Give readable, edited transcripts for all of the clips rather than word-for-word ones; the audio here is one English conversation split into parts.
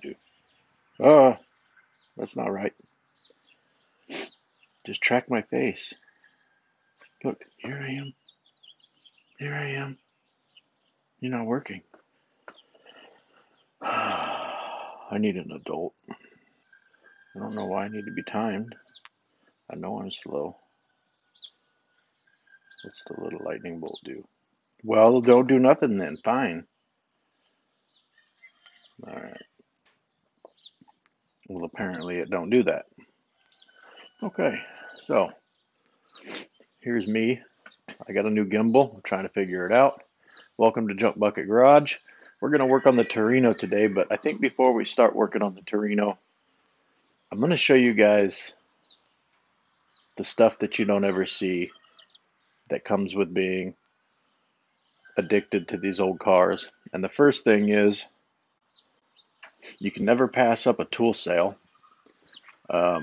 do? Oh, that's not right. Just track my face. Look, here I am. Here I am. You're not working. I need an adult. I don't know why I need to be timed. I know I'm slow. What's the little lightning bolt do? Well, don't do nothing then. Fine. All right. Well, apparently it don't do that. Okay, so here's me. I got a new gimbal. I'm trying to figure it out. Welcome to Jump Bucket Garage. We're going to work on the Torino today, but I think before we start working on the Torino, I'm going to show you guys the stuff that you don't ever see that comes with being addicted to these old cars. And the first thing is you can never pass up a tool sale. I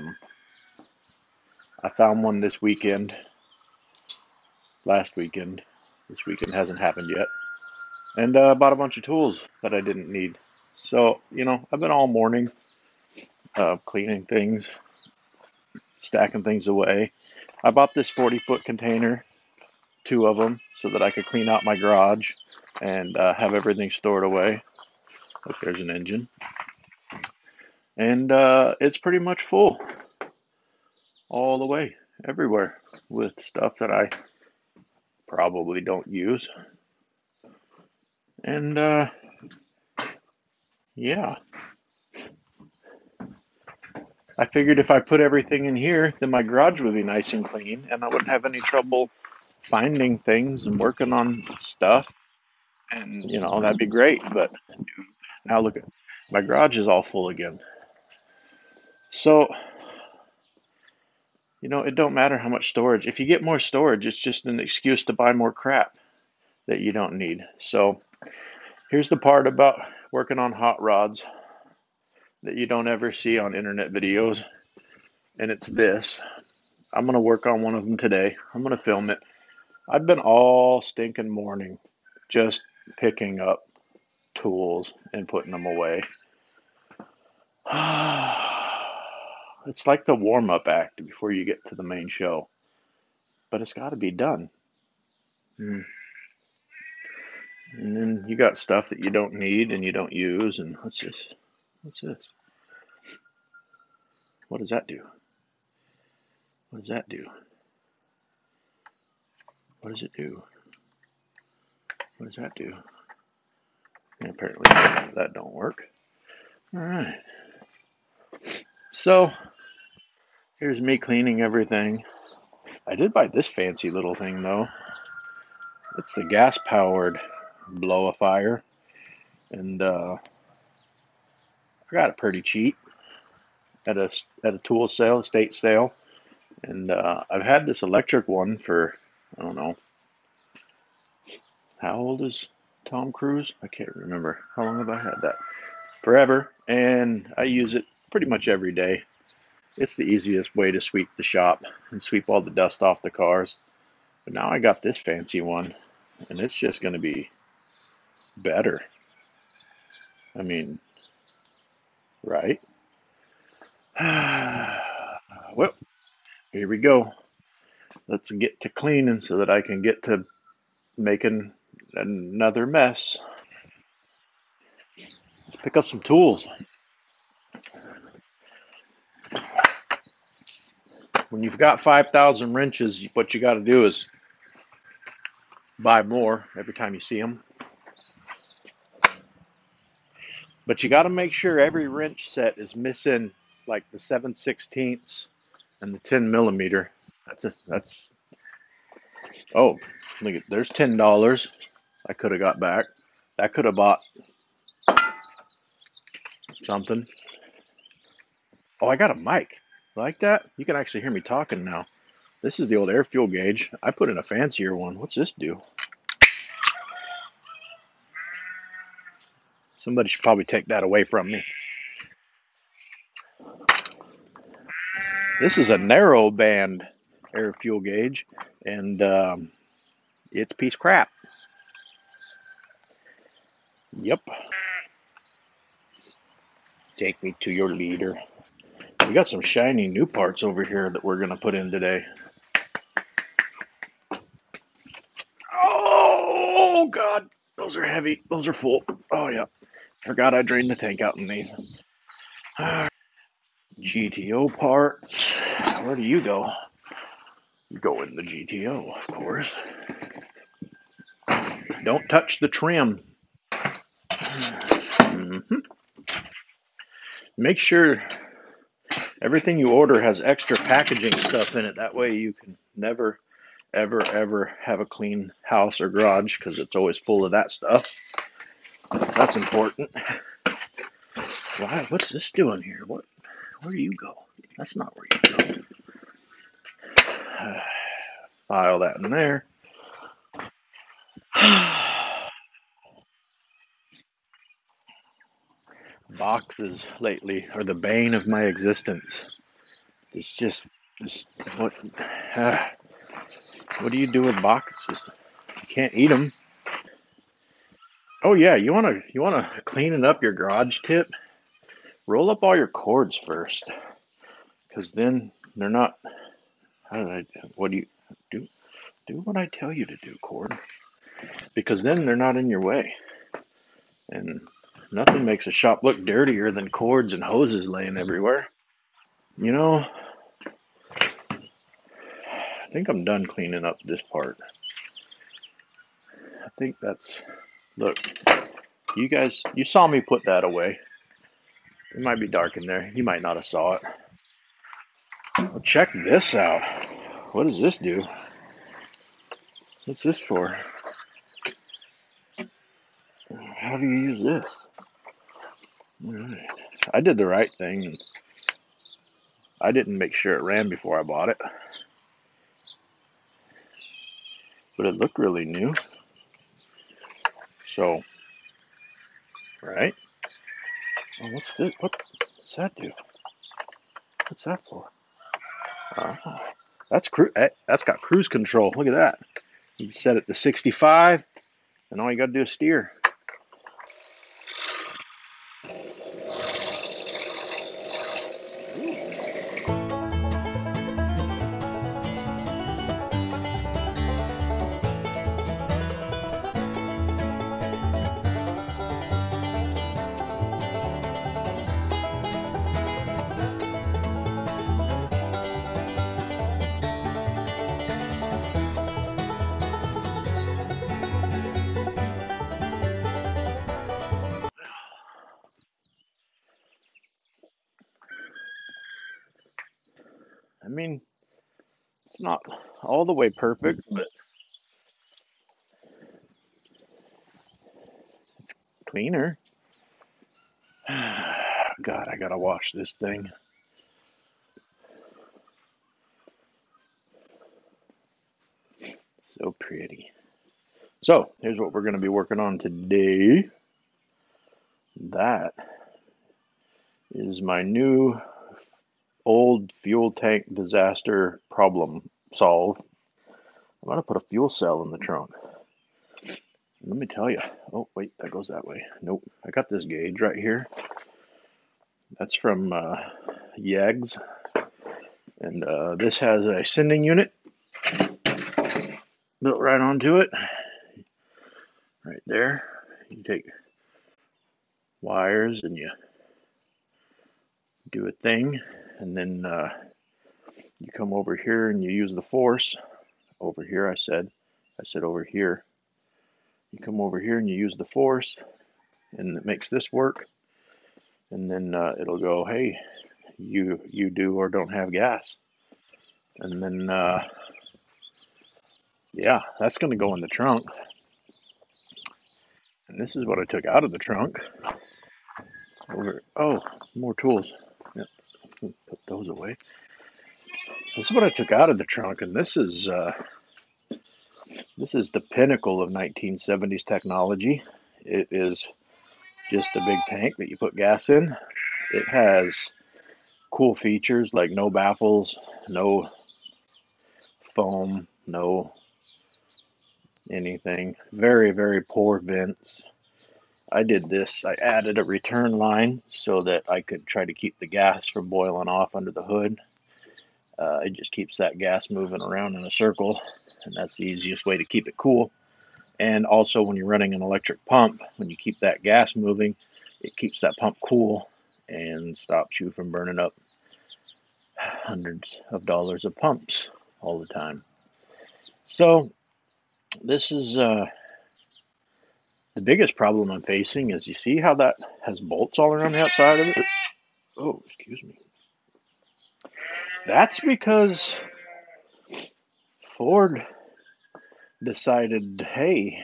found one this weekend, last weekend. This weekend hasn't happened yet. And bought a bunch of tools that I didn't need. So, I've been all morning cleaning things, stacking things away. I bought this 40-foot container, 2 of them, so that I could clean out my garage and have everything stored away. Look, there's an engine. And it's pretty much full all the way, everywhere, with stuff that I probably don't use. And yeah, I figured if I put everything in here, then my garage would be nice and clean, and I wouldn't have any trouble finding things and working on stuff. And, that'd be great. But now look at my garage is all full again. So, it don't matter how much storage. If you get more storage, it's just an excuse to buy more crap that you don't need. So, here's the part about working on hot rods that you don't ever see on internet videos, and it's this. I'm going to work on one of them today. I'm going to film it. I've been all stinking morning just picking up tools and putting them away. It's like the warm-up act before you get to the main show, but it's got to be done. And then you got stuff that you don't need and you don't use, and what's this? What does that do? What does that do? What does it do? What does that do? And apparently that don't work. All right. So here's me cleaning everything. I did buy this fancy little thing though. It's the gas-powered blow-a-fire, and I got it pretty cheap at a tool sale, estate sale. And I've had this electric one for, I don't know, how old is Tom Cruise? I can't remember. How long have I had that? Forever. And I use it pretty much every day. It's the easiest way to sweep the shop and sweep all the dust off the cars. But now I got this fancy one, and it's just going to be better. I mean, right? Well, here we go. Let's get to cleaning so that I can get to making another mess. Let's pick up some tools. When you've got 5,000 wrenches, what you got to do is buy more every time you see them. But you got to make sure every wrench set is missing like the 7/16 and the 10 millimeter. That's. Oh, look at, there's $10 I could have got back. I could have bought something. Oh, I got a mic. Like that? You can actually hear me talking now. This is the old air fuel gauge. I put in a fancier one. What's this do? Somebody should probably take that away from me. This is a narrow band air fuel gauge, and it's a piece of crap. Yep. Take me to your leader. We got some shiny new parts over here that we're gonna put in today. Oh God, those are heavy. Those are full. Oh yeah, forgot I drained the tank out in these. GTO parts. Where do you go? You go in the GTO, of course. Don't touch the trim. Mm-hmm. Make sure everything you order has extra packaging stuff in it. That way you can never, ever have a clean house or garage because it's always full of that stuff. That's important. Why? What's this doing here? What? Where do you go? That's not where you go. File that in there. Boxes lately are the bane of my existence. It's just what? What do you do with boxes? You can't eat them. Oh yeah, you wanna clean up your garage tip. Roll up all your cords first, because then they're not. How did I? What do you do? Do what I tell you to do, cord. Because then they're not in your way. And nothing makes a shop look dirtier than cords and hoses laying everywhere. You know, I think I'm done cleaning up this part. I think that's. Look, you guys, you saw me put that away. It might be dark in there. You might not have saw it. Well, check this out. What does this do? What's this for? How do you use this? Alright. I did the right thing. I didn't make sure it ran before I bought it. But it looked really new. So, right? Oh, what's this? What's that do? What's that for? Oh, that's got cruise control. Look at that. You set it to 65, and all you got to do is steer. I mean, it's not all the way perfect, but cleaner. God, I gotta wash this thing. So pretty. So, here's what we're going to be working on today. That is my new old fuel tank disaster problem solve. I'm going to put a fuel cell in the trunk. Let me tell you. Oh, wait, that goes that way. Nope. I got this gauge right here. That's from Yegs. And this has a sending unit built right onto it. Right there. You take wires and you do a thing. And then you come over here and you use the force. Over here, I said over here. You come over here and you use the force, and it makes this work. And then it'll go, hey, you do or don't have gas. And then, yeah, that's going to go in the trunk. And this is what I took out of the trunk. Oh, more tools. Yep, put those away. This is what I took out of the trunk, and this is the pinnacle of 1970s technology. It is just a big tank that you put gas in. It has cool features like no baffles, no foam, no anything. Very, very poor vents. I did this. I added a return line so that I could try to keep the gas from boiling off under the hood. It just keeps that gas moving around in a circle, and that's the easiest way to keep it cool. And also, when you're running an electric pump, when you keep that gas moving, it keeps that pump cool and stops you from burning up hundreds of dollars of pumps all the time. So this is the biggest problem I'm facing is you see how that has bolts all around the outside of it? Oh, excuse me. That's because Ford decided, hey,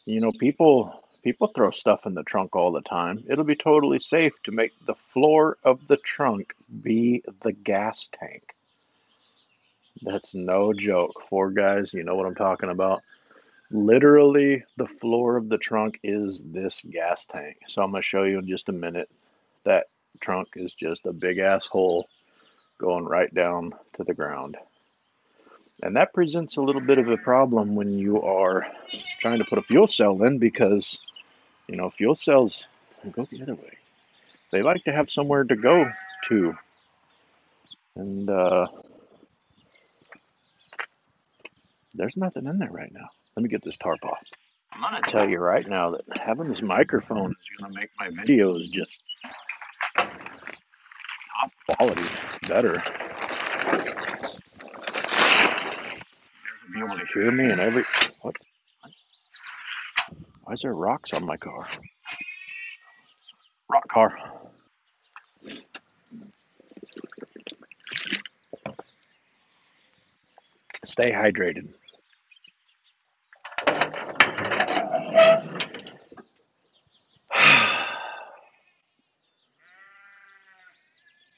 people throw stuff in the trunk all the time. It'll be totally safe to make the floor of the trunk be the gas tank. That's no joke. Ford guys, you know what I'm talking about. Literally, the floor of the trunk is this gas tank. So I'm going to show you in just a minute. That trunk is just a big ass hole going right down to the ground. And that presents a little bit of a problem when you are trying to put a fuel cell in because, fuel cells go the other way. They like to have somewhere to go to. And there's nothing in there right now. Let me get this tarp off. I'm going to tell you right now that having this microphone is going to make my videos just top quality, better. Be able to hear me and what? Why is there rocks on my car? Rock car. Stay hydrated.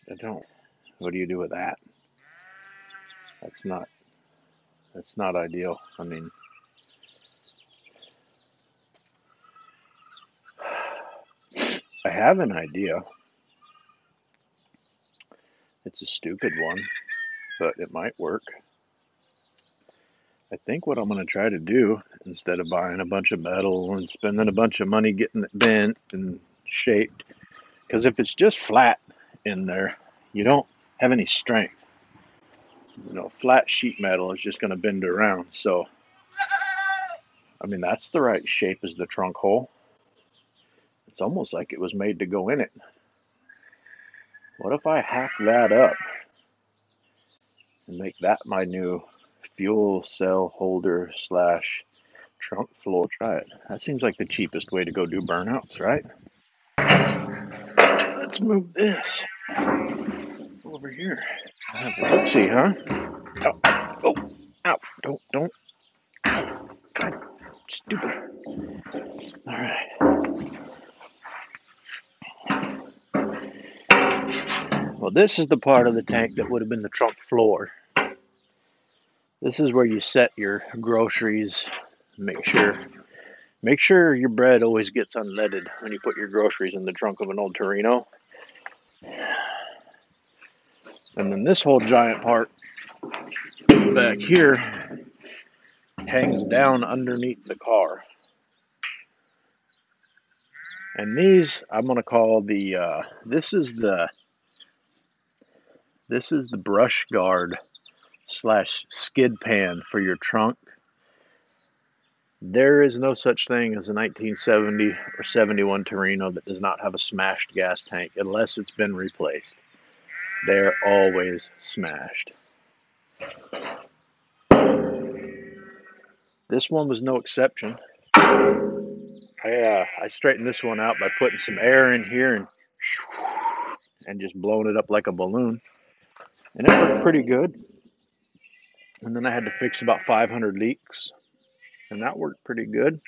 I don't. What do you do with that? That's not ideal. I mean, I have an idea. It's a stupid one, but it might work. I think what I'm going to try to do, instead of buying a bunch of metal and spending a bunch of money getting it bent and shaped, because if it's just flat in there, you don't have any strength. Flat sheet metal is just going to bend around. So, I mean, that's the right shape as the trunk hole. It's almost like it was made to go in it. What if I hack that up and make that my new fuel cell holder / trunk floor? Try it. That seems like the cheapest way to go do burnouts, right? Let's move this over here. Let's see, huh? Oh, ow, don't. Ow, God, stupid. All right. Well, this is the part of the tank that would have been the trunk floor. This is where you set your groceries. Make sure your bread always gets unleaded when you put your groceries in the trunk of an old Torino. And then this whole giant part back here hangs down underneath the car. And these I'm going to call this is the brush guard / skid pan for your trunk. There is no such thing as a 1970 or 71 Torino that does not have a smashed gas tank unless it's been replaced. They're always smashed. This one was no exception. I straightened this one out by putting some air in here and just blowing it up like a balloon. And it worked pretty good. And then I had to fix about 500 leaks. And that worked pretty good.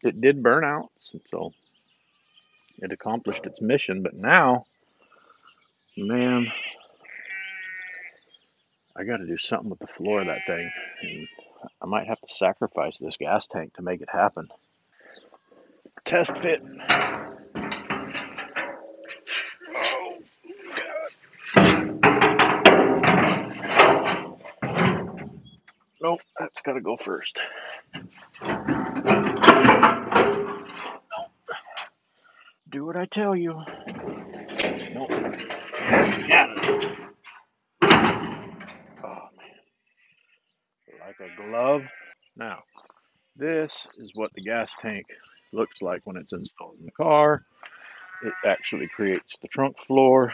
It did burnouts, so it accomplished its mission. But now, man, I got to do something with the floor of that thing. And I might have to sacrifice this gas tank to make it happen. Test fit. Oh, God. Nope, that's got to go first. Do what I tell you. Nope. Got it. Oh man, like a glove. Now, this is what the gas tank looks like when it's installed in the car. It actually creates the trunk floor,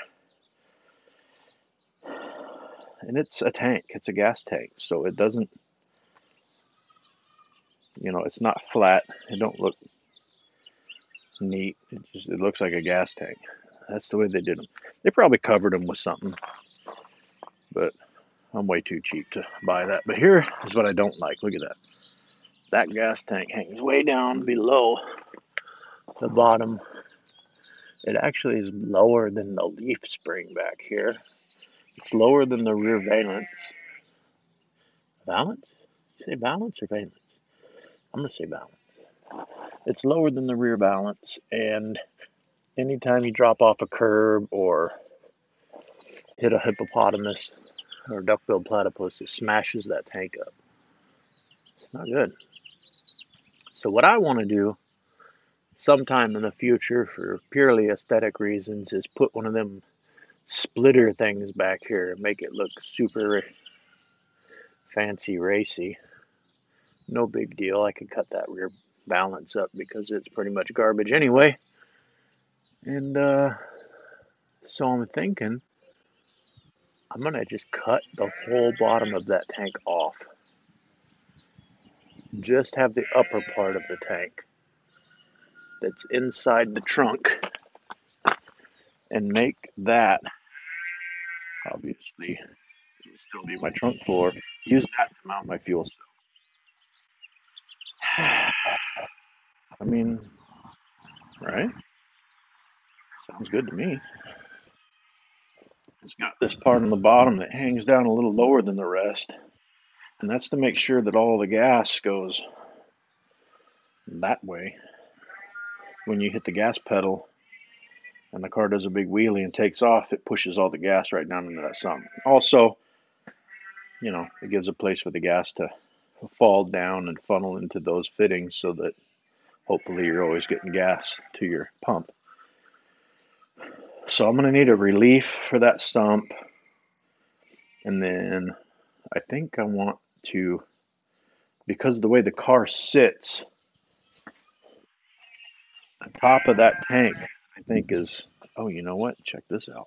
and it's a tank. It's a gas tank, so it doesn't, it's not flat. It don't look neat. It looks like a gas tank. That's the way they did them. They probably covered them with something, but I'm way too cheap to buy that. But here is what I don't like. Look at that. That gas tank hangs way down below the bottom. It actually is lower than the leaf spring back here. It's lower than the rear valance. Valance? You say valance or valance? I'm going to say valance. It's lower than the rear valance, and anytime you drop off a curb or hit a hippopotamus or duck-billed platypus, it smashes that tank up. It's not good. So what I want to do sometime in the future for purely aesthetic reasons is put one of them splitter things back here and make it look super fancy racy. No big deal. I could cut that rear balance up because it's pretty much garbage anyway. And so I'm thinking I'm going to just cut the whole bottom of that tank off. Just have the upper part of the tank that's inside the trunk and make that, obviously, it'll still be my trunk floor. Use that to mount my fuel cell. I mean, right? Sounds good to me. It's got this part on the bottom that hangs down a little lower than the rest, and that's to make sure that all the gas goes that way. When you hit the gas pedal and the car does a big wheelie and takes off, it pushes all the gas right down into that sump. Also, it gives a place for the gas to fall down and funnel into those fittings so that hopefully you're always getting gas to your pump. So I'm going to need a relief for that sump. And then I think I want to, because of the way the car sits, the top of that tank, I think is, oh, you know what? Check this out.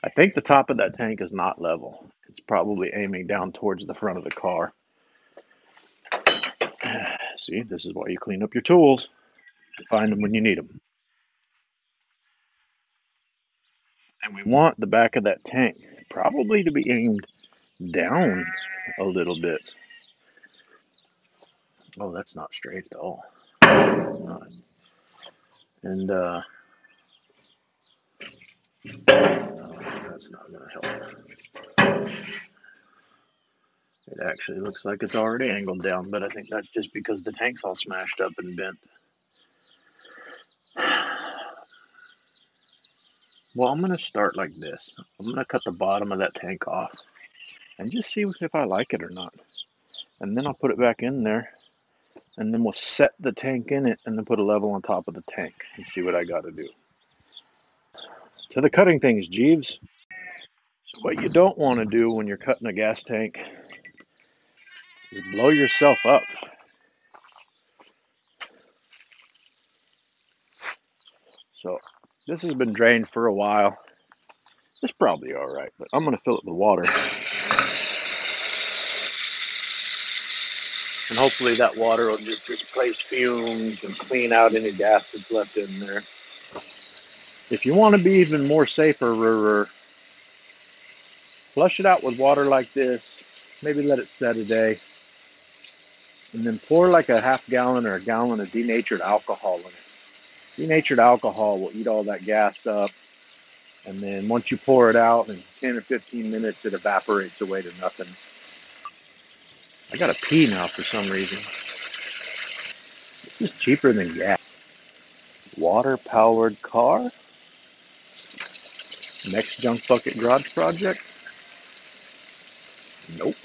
I think the top of that tank is not level. It's probably aiming down towards the front of the car. See, this is why you clean up your tools. To find them when you need them. And we want the back of that tank probably to be aimed down a little bit. Oh, that's not straight at all. And no, that's not going to help. It actually looks like it's already angled down, but I think that's just because the tank's all smashed up and bent. Well, I'm going to start like this. I'm going to cut the bottom of that tank off and just see if I like it or not. And then I'll put it back in there, and then we'll set the tank in it and then put a level on top of the tank and see what I got to do. To the cutting things, Jeeves. So what you don't want to do when you're cutting a gas tank is blow yourself up. So this has been drained for a while. It's probably all right, but I'm going to fill it with water. And hopefully that water will just replace fumes and clean out any gas that's left in there. If you want to be even more safer, flush it out with water like this. Maybe let it set a day. And then pour like a half gallon or a gallon of denatured alcohol in it. Denatured alcohol will eat all that gas up. And then once you pour it out in 10 or 15 minutes, it evaporates away to nothing. I gotta pee now for some reason. This is cheaper than gas. Water-powered car? Next junk bucket garage project? Nope.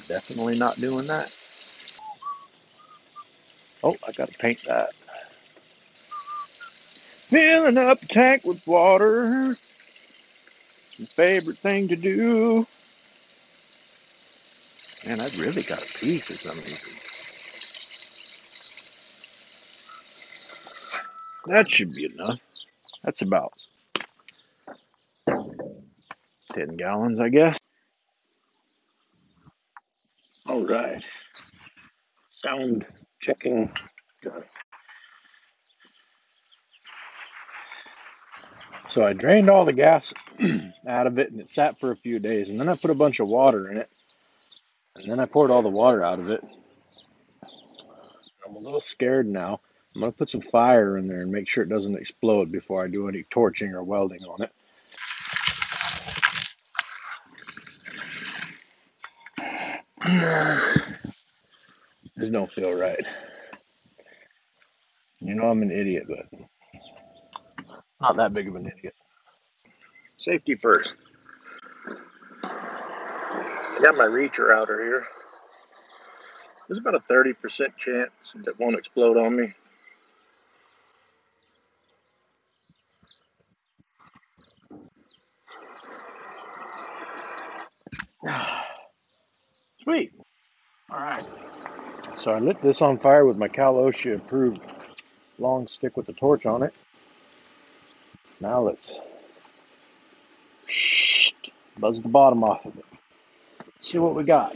Definitely not doing that. Oh, I gotta paint that. Filling up the tank with water, my favorite thing to do. Man, I really got a pee for some reason. That should be enough. That's about 10 gallons, I guess. All right. Sound checking. So I drained all the gas out of it and it sat for a few days. And then I put a bunch of water in it. And then I poured all the water out of it. I'm a little scared now. I'm going to put some fire in there and make sure it doesn't explode before I do any torching or welding on it. This don't feel right. You know I'm an idiot, but not that big of an idiot. Safety first. I got my reacher outer here. There's about a 30% chance that it won't explode on me. Sweet. All right. So I lit this on fire with my Cal OSHA approved long stick with the torch on it. Now let's buzz the bottom off of it. See what we got.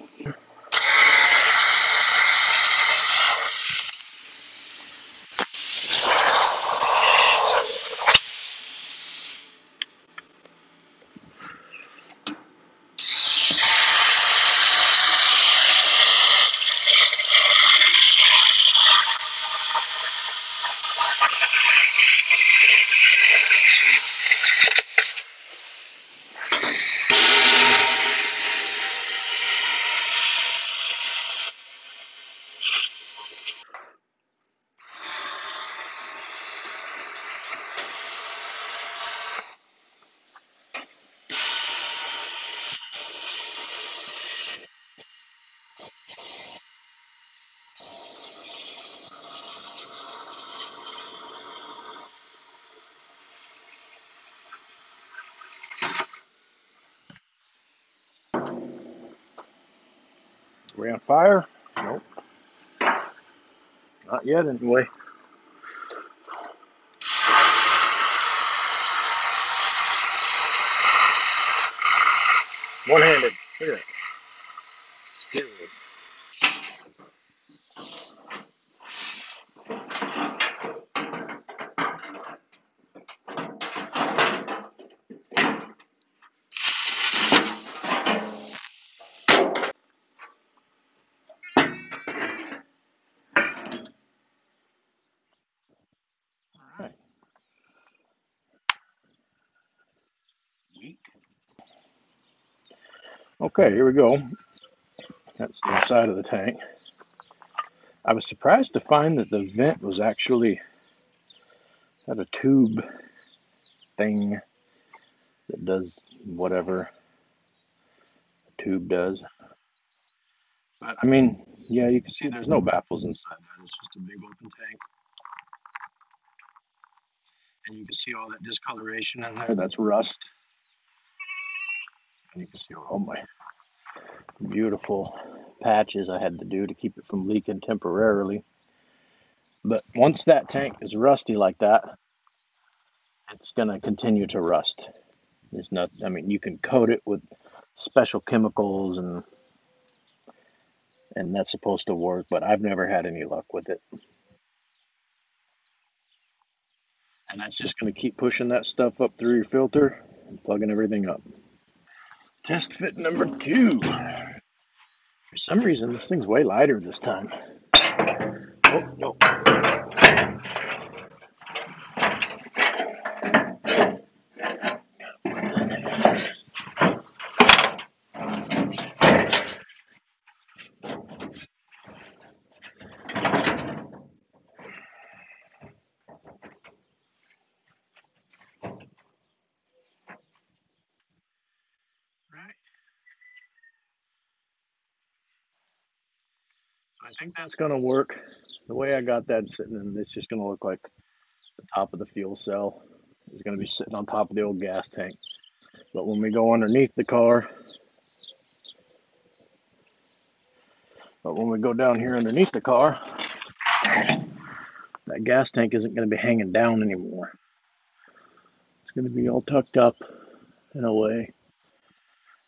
Are we on fire? Nope. Not yet, anyway. One-handed. Look at it. All right. Okay, here we go. That's the inside of the tank. I was surprised to find that the vent was actually had a tube thing that does whatever a tube does. But I mean, yeah, you can see there's no baffles inside that. It's just a big open tank. And you can see all that discoloration in there. That's rust. And you can see all my beautiful patches I had to do to keep it from leaking temporarily. But once that tank is rusty like that, it's going to continue to rust. There's not, I mean, you can coat it with special chemicals and that's supposed to work, but I've never had any luck with it. And that's just going to keep pushing that stuff up through your filter and plugging everything up. Test fit number 2. For some reason, this thing's way lighter this time. Oh, no. I think that's going to work. The way I got that sitting in, it's just going to look like The top of the fuel cell is going to be sitting on top of the old gas tank. But when we go underneath the car, when we go down here underneath the car, that gas tank isn't going to be hanging down anymore. It's going to be all tucked up in a way.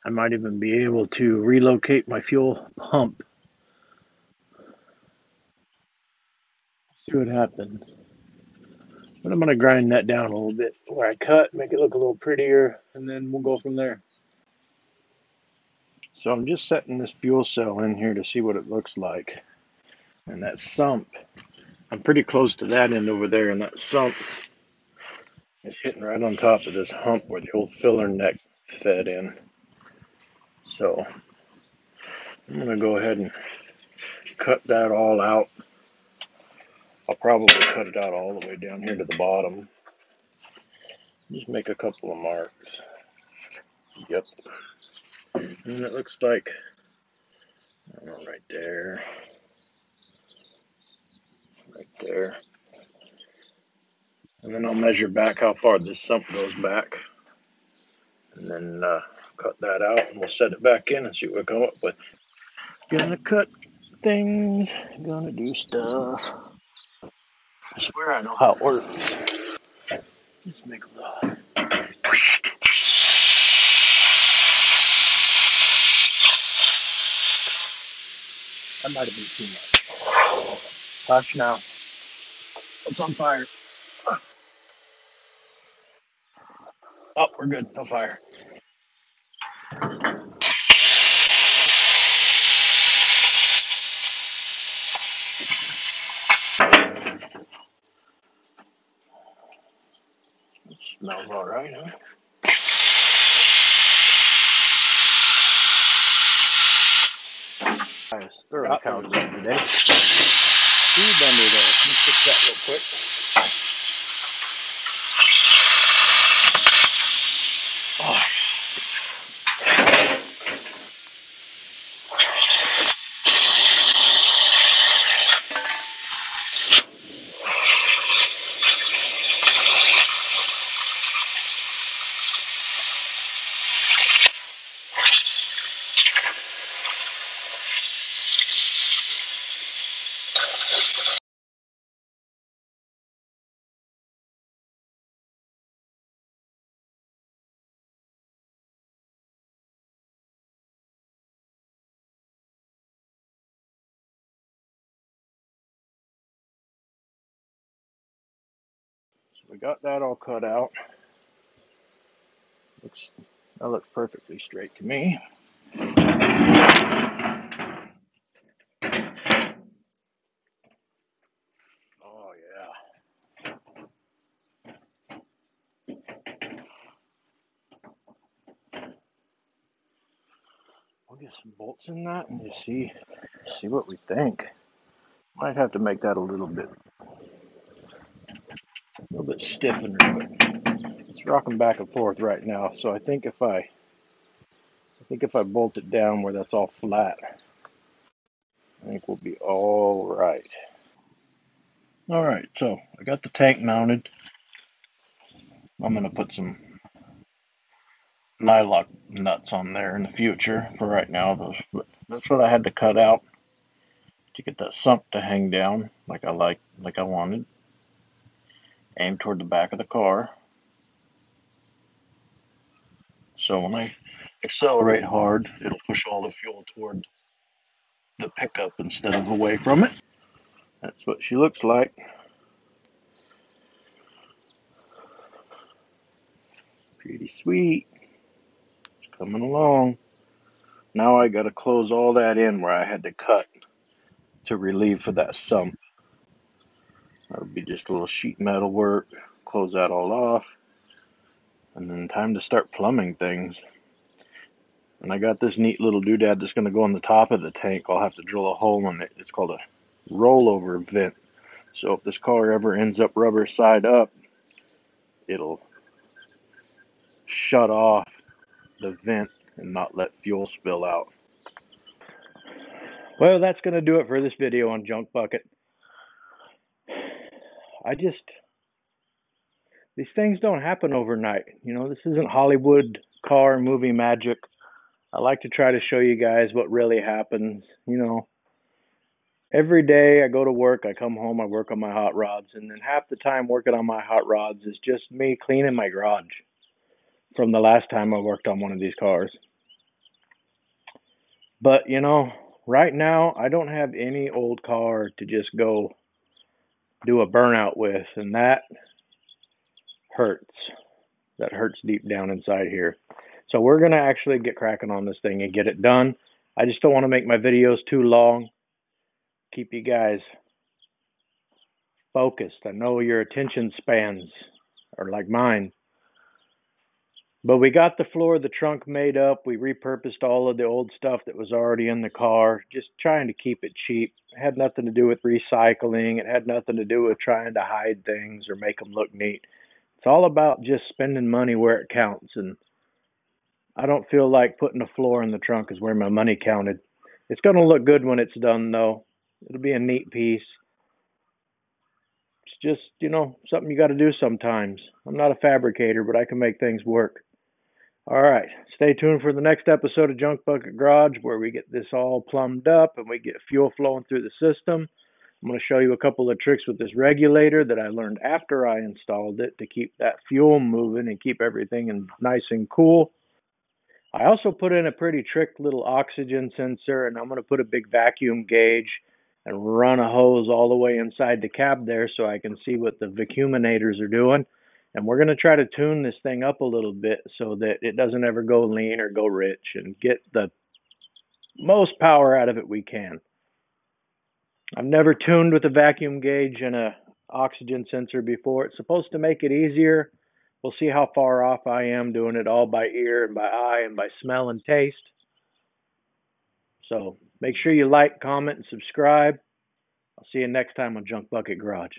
I might even be able to relocate my fuel pump. See what happens. But I'm going to grind that down a little bit where I cut, make it look a little prettier, and then we'll go from there. So I'm just setting this fuel cell in here to see what it looks like. And that sump, I'm pretty close to that end over there, and that sump is hitting right on top of this hump where the old filler neck fed in. So I'm going to go ahead and cut that all out. I'll probably cut it out all the way down here to the bottom. Just make a couple of marks. Yep. And it looks like, I don't know, right there. Right there. And then I'll measure back how far this sump goes back. And then cut that out, and we'll set it back in and see what we come up with. Gonna cut things, gonna do stuff. I swear I know how it works. Let's make a little. That might have been too much. Hush now. It's on fire. Oh, we're good. No fire. It smells all right, huh? Nice. Thorough count today. Food under there. Let me fix that real quick. Oh. We got that all cut out. That looks perfectly straight to me. Oh yeah. We'll get some bolts in that and just see what we think. Might have to make that a little bit stiffer, but it's rocking back and forth right now. So I think if I bolt it down where that's all flat, I think we'll be all right. All right, so I got the tank mounted. I'm gonna put some nylock nuts on there in the future. For right now, that's what I had to cut out to get that sump to hang down like I wanted. Aim toward the back of the car. So when I accelerate hard, it'll push all the fuel toward the pickup instead of away from it. That's what she looks like. Pretty sweet. It's coming along. Now I got to close all that in where I had to cut to relieve for that sump. That'll be just a little sheet metal work. Close that all off. And then time to start plumbing things. And I got this neat little doodad that's going to go on the top of the tank. I'll have to drill a hole in it. It's called a rollover vent. So if this car ever ends up rubber side up, it'll shut off the vent and not let fuel spill out. Well, that's going to do it for this video on Junk Bucket. these things don't happen overnight. This isn't Hollywood car movie magic. I like to try to show you guys what really happens. Every day I go to work, I come home, I work on my hot rods, and then half the time working on my hot rods is just me cleaning my garage from the last time I worked on one of these cars. But, right now I don't have any old car to just go do a burnout with, and that hurts. That hurts deep down inside here. So we're going to actually get cracking on this thing and get it done. I just don't want to make my videos too long. Keep you guys focused. I know your attention spans are like mine. But we got the floor of the trunk made up. We repurposed all of the old stuff that was already in the car, just trying to keep it cheap. It had nothing to do with recycling. It had nothing to do with trying to hide things or make them look neat. It's all about just spending money where it counts. And I don't feel like putting a floor in the trunk is where my money counted. It's going to look good when it's done, though. It'll be a neat piece. It's just, something you got to do sometimes. I'm not a fabricator, but I can make things work. All right. Stay tuned for the next episode of Junk Bucket Garage, where we get this all plumbed up and we get fuel flowing through the system. I'm going to show you a couple of tricks with this regulator that I learned after I installed it to keep that fuel moving and keep everything nice and cool. I also put in a pretty trick little oxygen sensor, and I'm going to put a big vacuum gauge and run a hose all the way inside the cab there so I can see what the vacuuminators are doing. And we're going to try to tune this thing up a little bit so that it doesn't ever go lean or go rich, and get the most power out of it we can. I've never tuned with a vacuum gauge and a oxygen sensor before. It's supposed to make it easier. We'll see how far off I am doing it all by ear and by eye and by smell and taste. So make sure you like, comment, and subscribe. I'll see you next time on Junk Bucket Garage.